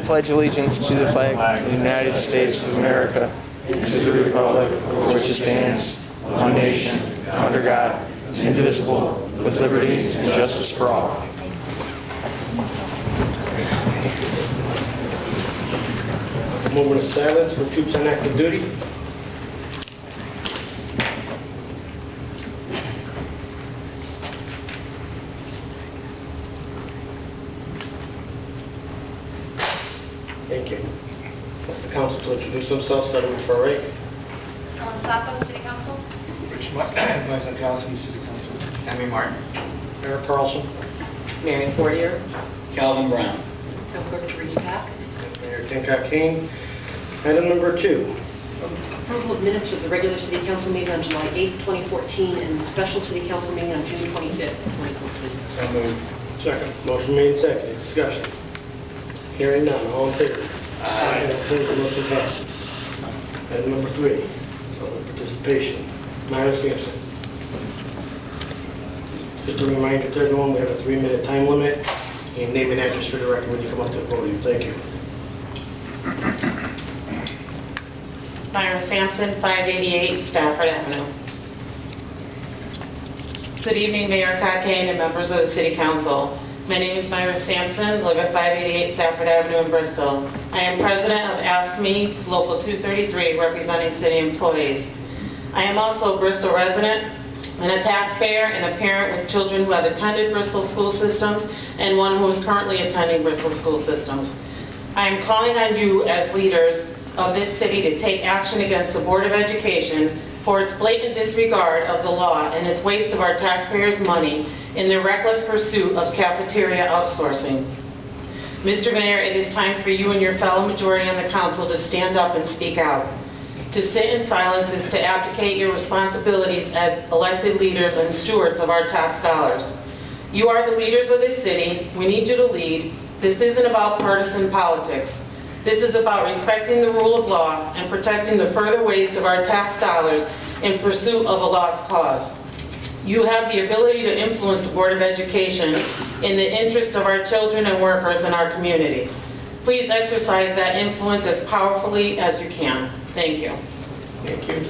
pledge allegiance to the flag of the United States of America, and to the republic for which it stands, one nation, under God, indivisible, with liberty and justice for all. A moment of silence for troops on active duty. Thank you. Ask the council to introduce themselves, starting with far right. Sato, City Council. Rich Mazankowski, City Council. Henry Martin. Mayor Carlson. Marion Fortier. Calvin Brown. Clerk Teresa Tack. Mayor Tinkoff Kane. Item number 2. Approval of minutes of the regular City Council meeting on July 8th, 2014, and the special City Council meeting on June 25th, 2014. So moved. Second. Motion made and seconded. Discussion. Hearing none. All in favor? Aye. Opposed? The motion passes. Item number 3. Public participation. Myra Sampson. Just a reminder to everyone, we have a 3-minute time limit. And name and address for the record when you come up to the podium. Thank you. Myra Sampson, 588 Stafford Avenue. Good evening, Mayor Cockayne and members of the City Council. My name is Myra Sampson, live at 588 Stafford Avenue in Bristol. I am president of AFSCME Local 233, representing city employees. I am also a Bristol resident and a taxpayer and a parent with children who have attended Bristol school systems and one who is currently attending Bristol school systems. I am calling on you as leaders of this city to take action against the Board of Education for its blatant disregard of the law and its waste of our taxpayers' money in their reckless pursuit of cafeteria outsourcing. Mr. Mayor, it is time for you and your fellow majority on the council to stand up and speak out. To sit in silence is to abdicate your responsibilities as elected leaders and stewards of our tax dollars. You are the leaders of this city. We need you to lead. This isn't about partisan politics. This is about respecting the rule of law and protecting the further waste of our tax dollars in pursuit of a lost cause. You have the ability to influence the Board of Education in the interest of our children and workers in our community. Please exercise that influence as powerfully as you can. Thank you. Thank you.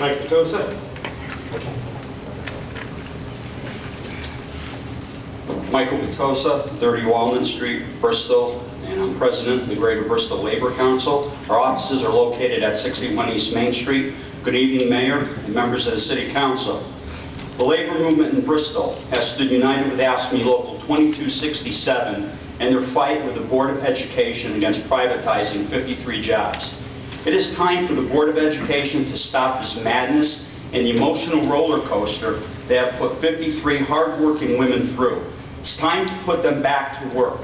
Mike Petosa. Michael Petosa, 30 Walnut Street, Bristol, and I'm president of the Greater Bristol Labor Council. Our offices are located at 61 East Main Street. Good evening, Mayor and members of the City Council. The labor movement in Bristol has stood united with AFSCME Local 2267 and their fight with the Board of Education against privatizing 53 jobs. It is time for the Board of Education to stop this madness and the emotional roller coaster they have put 53 hard-working women through. It's time to put them back to work.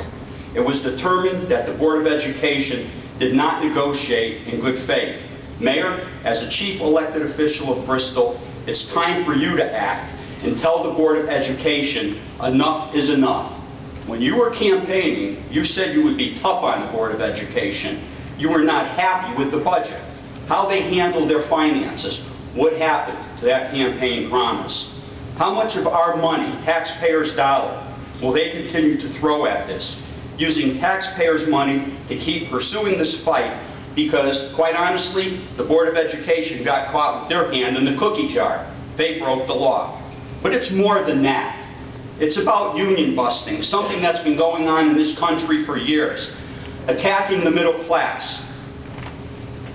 It was determined that the Board of Education did not negotiate in good faith. Mayor, as the chief elected official of Bristol, it's time for you to act and tell the Board of Education enough is enough. When you were campaigning, you said you would be tough on the Board of Education. You were not happy with the budget, how they handled their finances. What happened to that campaign promise? How much of our money, taxpayers' dollar, will they continue to throw at this, using taxpayers' money to keep pursuing this fight because, quite honestly, the Board of Education got caught with their hand in the cookie jar. They broke the law. But it's more than that. It's about union busting, something that's been going on in this country for years, attacking the middle class.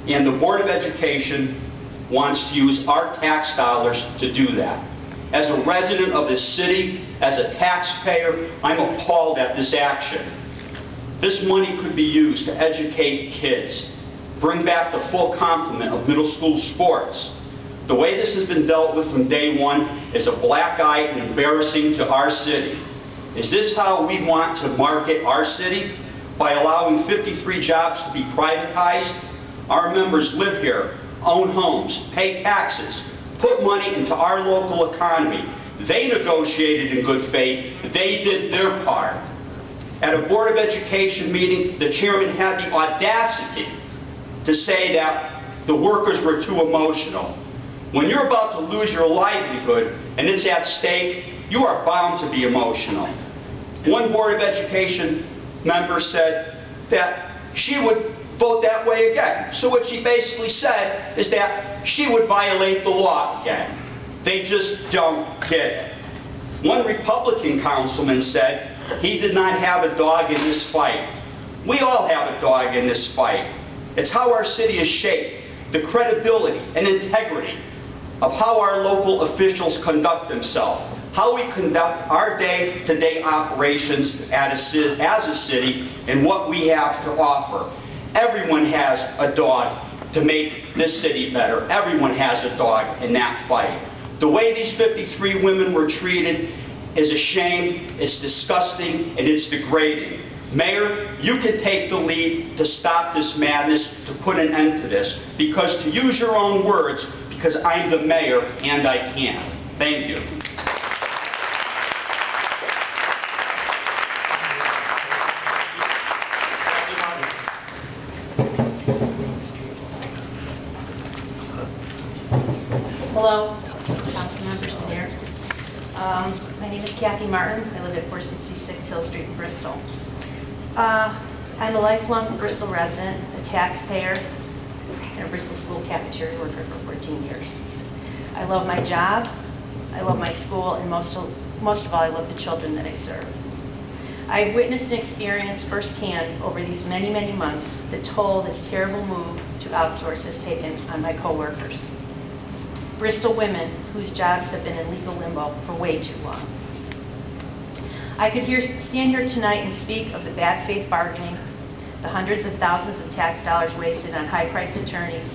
And the Board of Education wants to use our tax dollars to do that. As a resident of this city, as a taxpayer, I'm appalled at this action. This money could be used to educate kids, bring back the full complement of middle school sports. The way this has been dealt with from day one is a black eye and embarrassing to our city. Is this how we want to market our city? By allowing 53 jobs to be privatized? Our members live here, own homes, pay taxes, put money into our local economy. They negotiated in good faith. They did their part. At a Board of Education meeting, the chairman had the audacity to say that the workers were too emotional. When you're about to lose your livelihood and it's at stake, you are bound to be emotional. One Board of Education member said that she would vote that way again. So what she basically said is that she would violate the law again. They just don't get it. One Republican councilman said he did not have a dog in this fight. We all have a dog in this fight. It's how our city is shaped, the credibility and integrity of how our local officials conduct themselves, how we conduct our day-to-day operations as a city, and what we have to offer. Everyone has a dog to make this city better. Everyone has a dog in that fight. The way these 53 women were treated is a shame, it's disgusting, and it's degrading. Mayor, you can take the lead to stop this madness, to put an end to this, because to use your own words, because I'm the mayor and I can. Thank you. Hello, council members, Mayor. My name is Kathy Martin. I live at 466 Hill Street in Bristol. I'm a lifelong Bristol resident, a taxpayer, and a Bristol school cafeteria worker for 14 years. I love my job, I love my school, and most of all, I love the children that I serve. I've witnessed and experienced firsthand over these many, many months the toll this terrible move to outsource has taken on my coworkers. Bristol women whose jobs have been in legal limbo for way too long. I could stand here tonight and speak of the bad faith bargaining, the hundreds of thousands of tax dollars wasted on high-priced attorneys,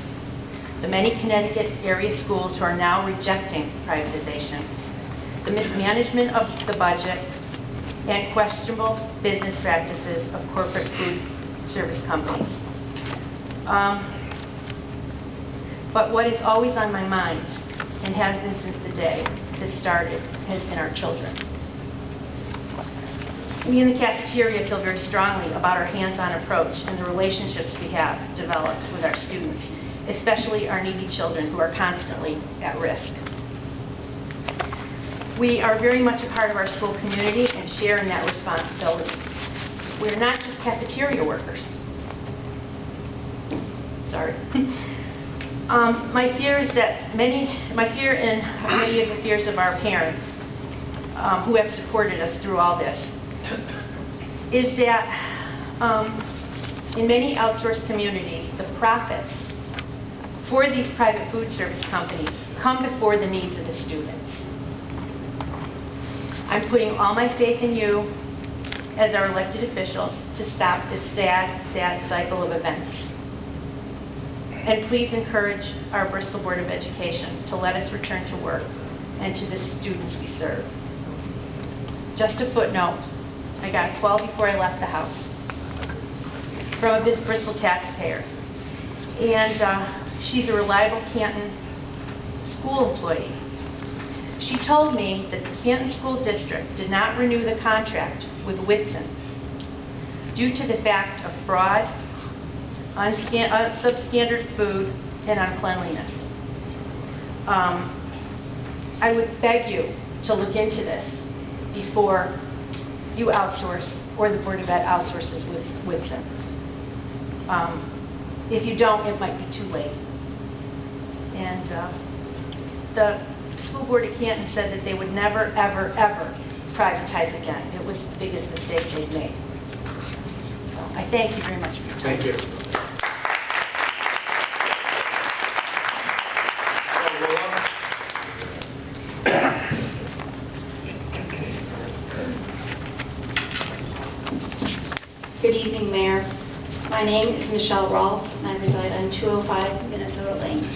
the many Connecticut area schools who are now rejecting privatization, the mismanagement of the budget, and questionable business practices of corporate food service companies. But what is always on my mind, and has been since the day this started, has been our children. We in the cafeteria feel very strongly about our hands-on approach and the relationships we have developed with our students, especially our needy children who are constantly at risk. We are very much a part of our school community and share in that responsibility. We're not just cafeteria workers. Sorry. My fear and many of the fears of our parents who have supported us through all this is that in many outsourced communities, the profits for these private food service companies come before the needs of the students. I'm putting all my faith in you as our elected officials to stop this sad, sad cycle of events. And please encourage our Bristol Board of Education to let us return to work and to the students we serve. Just a footnote, I got a call before I left the house from this Bristol taxpayer. And she's a reliable Canton school employee. She told me that the Canton School District did not renew the contract with Whitson due to the fact of fraud, substandard food, and uncleanliness. I would beg you to look into this before you outsource or the Board of Ed outsources with Whitson. If you don't, it might be too late. And the School Board of Canton said that they would never, ever, ever privatize again. It was the biggest mistake they've made. So I thank you very much for your time. Thank you. Good evening, Mayor. My name is Michelle Rolfe, and I reside on 205 Minnesota Lane.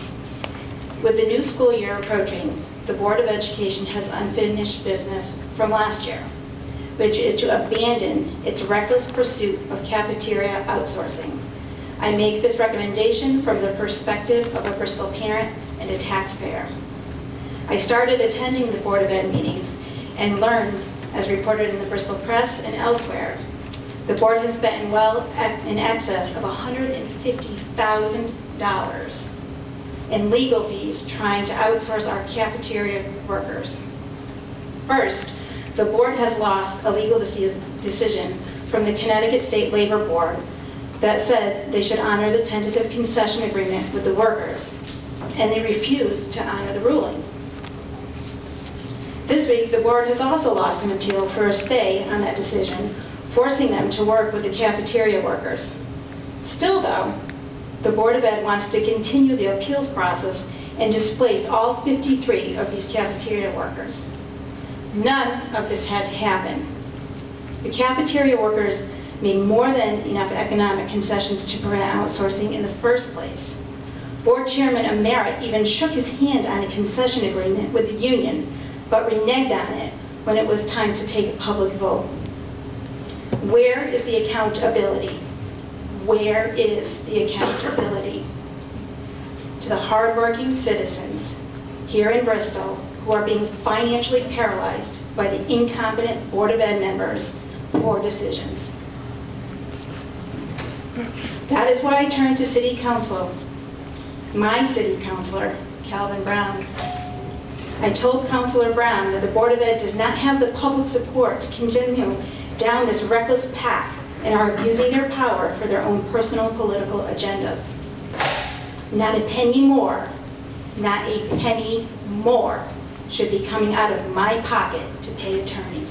With the new school year approaching, the Board of Education has unfinished business from last year, which is to abandon its reckless pursuit of cafeteria outsourcing. I make this recommendation from the perspective of a Bristol parent and a taxpayer. I started attending the Board of Ed meetings and learned, as reported in the Bristol Press and elsewhere, the board has spent in excess of $150,000 and legal fees trying to outsource our cafeteria workers. First, the board has lost a legal decision from the Connecticut State Labor Board that said they should honor the tentative concession agreement with the workers, and they refused to honor the ruling. This week, the board has also lost an appeal for a stay on that decision, forcing them to work with the cafeteria workers. Still, though, the Board of Ed wants to continue the appeals process and displace all 53 of these cafeteria workers. None of this had to happen. The cafeteria workers made more than enough economic concessions to prevent outsourcing in the first place. Board Chairman Amerit even shook his hand on a concession agreement with the union, but reneged on it when it was time to take a public vote. Where is the accountability? Where is the accountability? To the hardworking citizens here in Bristol who are being financially paralyzed by the incompetent Board of Ed members' poor decisions. That is why I turned to City Council, my City Councilor, Calvin Brown. I told Councilor Brown that the Board of Ed does not have the public support to continue down this reckless path and are abusing their power for their own personal political agendas. Not a penny more, not a penny more should be coming out of my pocket to pay attorneys.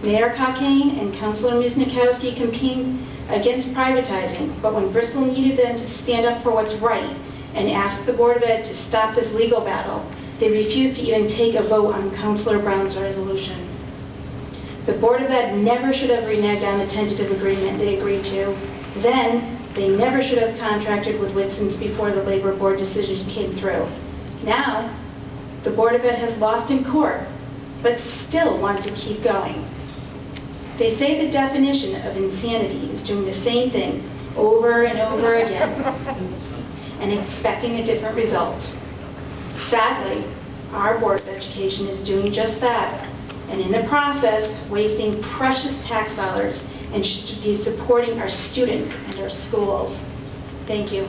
Mayor Cockayne and Councilor Misnikowski campaigned against privatizing, but when Bristol needed them to stand up for what's right and ask the Board of Ed to stop this legal battle, they refused to even take a vote on Councilor Brown's resolution. The Board of Ed never should have reneged on the tentative agreement they agreed to. Then, they never should have contracted with Whitson's before the Labor Board decision came through. Now, the Board of Ed has lost in court, but still want to keep going. They say the definition of insanity is doing the same thing over and over again and expecting a different result. Sadly, our Board of Education is doing just that, and in the process, wasting precious tax dollars and should be supporting our students and our schools. Thank you.